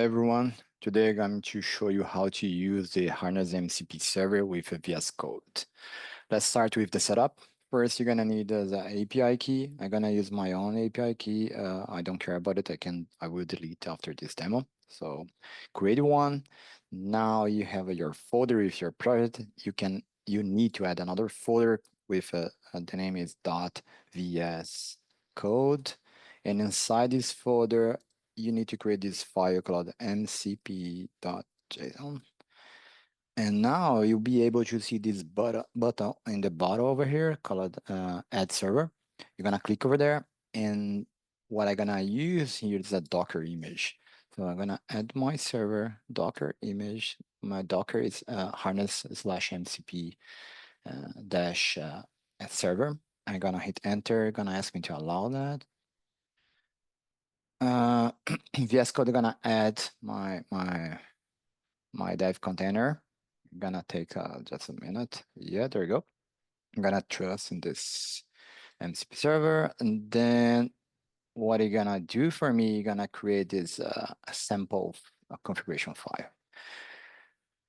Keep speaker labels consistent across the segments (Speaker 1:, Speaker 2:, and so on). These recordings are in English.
Speaker 1: Hi everyone. Today I'm going to show you how to use the Harness MCP server with a VS Code. Let's start with the setup. First, you're gonna need the API key. I'm gonna use my own API key. I don't care about it. I will delete after this demo. So create one. Now you have your folder with your project. You need to add another folder with the name is .vs code, and inside this folder you need to create this file called mcp.json. And now you'll be able to see this button in the bottom over here called add server. You're gonna click over there, and what I'm gonna use here is a Docker image. So I'm gonna add my server Docker image. My Docker is harness/mcp dash server. I'm gonna hit enter, gonna ask me to allow that. VS Code gonna add my dev container. Gonna take just a minute. Yeah, there we go. I'm gonna trust in this MCP server, and then what you're gonna do for me, you're gonna create this a sample configuration file.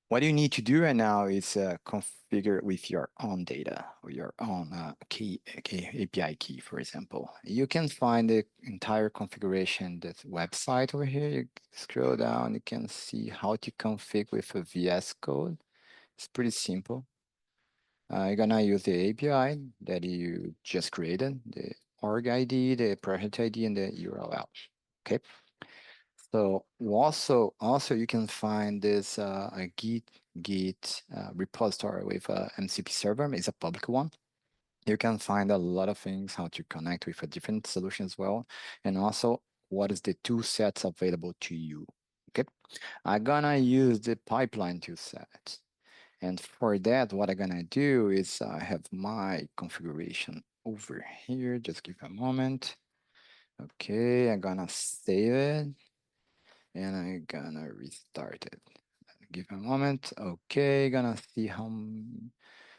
Speaker 1: What you need to do right now is configure with your own data or your own API key, for example. You can find the entire configuration, that website over here. You scroll down, you can see how to configure with a VS Code. It's pretty simple. You're gonna use the API that you just created, the org ID, the project ID, and the URL. Okay. So also you can find this a Git repository with a MCP server. It's a public one. You can find a lot of things, how to connect with a different solution as well, and also what is the tool sets available to you. Okay, I'm gonna use the pipeline tool set. And for that, what I'm gonna do is I have my configuration over here. Just give a moment. Okay, I'm gonna save it and I'm gonna restart it. Give a moment. Okay, gonna see how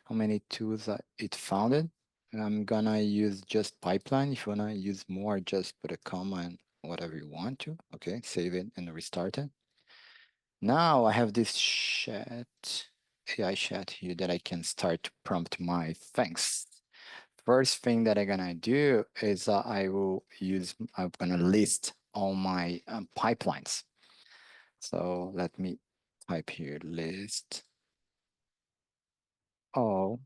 Speaker 1: many tools it founded. I'm gonna use just pipeline. If you wanna use more, just put a comma and whatever you want to. Okay, save it and restart it. Now I have this AI chat here that I can start to prompt my thanks. First thing that I'm gonna do is I'm gonna list all my pipelines. So let me type here list all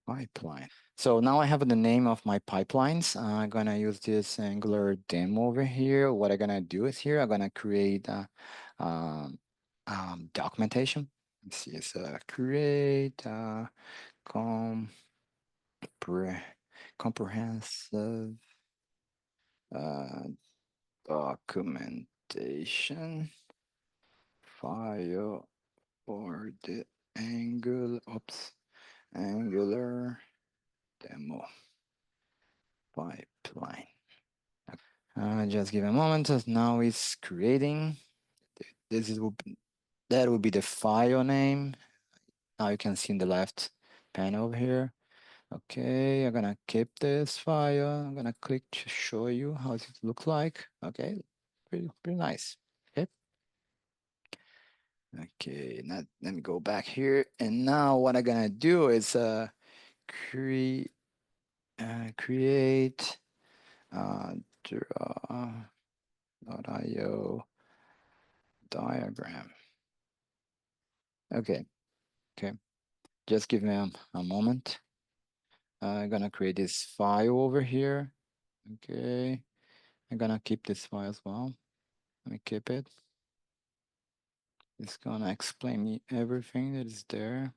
Speaker 1: pipeline. So now I have the name of my pipelines. I'm gonna use this Angular demo over here. What I'm gonna do is here, I'm gonna create a documentation. Let's see, it's create comprehensive uh, documentation file for the Angular demo pipeline. Just give a moment. Now it's creating. This is that will be the file name. Now you can see in the left panel over here. Okay, I'm gonna keep this file. I'm gonna click to show you how it looks like. Okay, pretty nice. Okay. Okay, now let me go back here. And now what I'm gonna do is create create draw.io diagram. Okay, okay. Just give me a moment. I'm gonna create this file over here. Okay, I'm gonna keep this file as well. Let me keep it. It's gonna explain me everything that is there.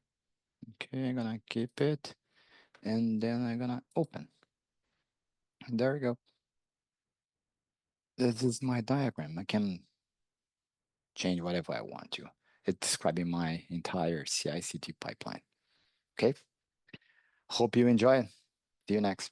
Speaker 1: Okay, I'm gonna keep it, and then I'm gonna open. And there we go. This is my diagram. I can change whatever I want to. It's describing my entire CI/CD pipeline. Okay. Hope you enjoy it. See you next.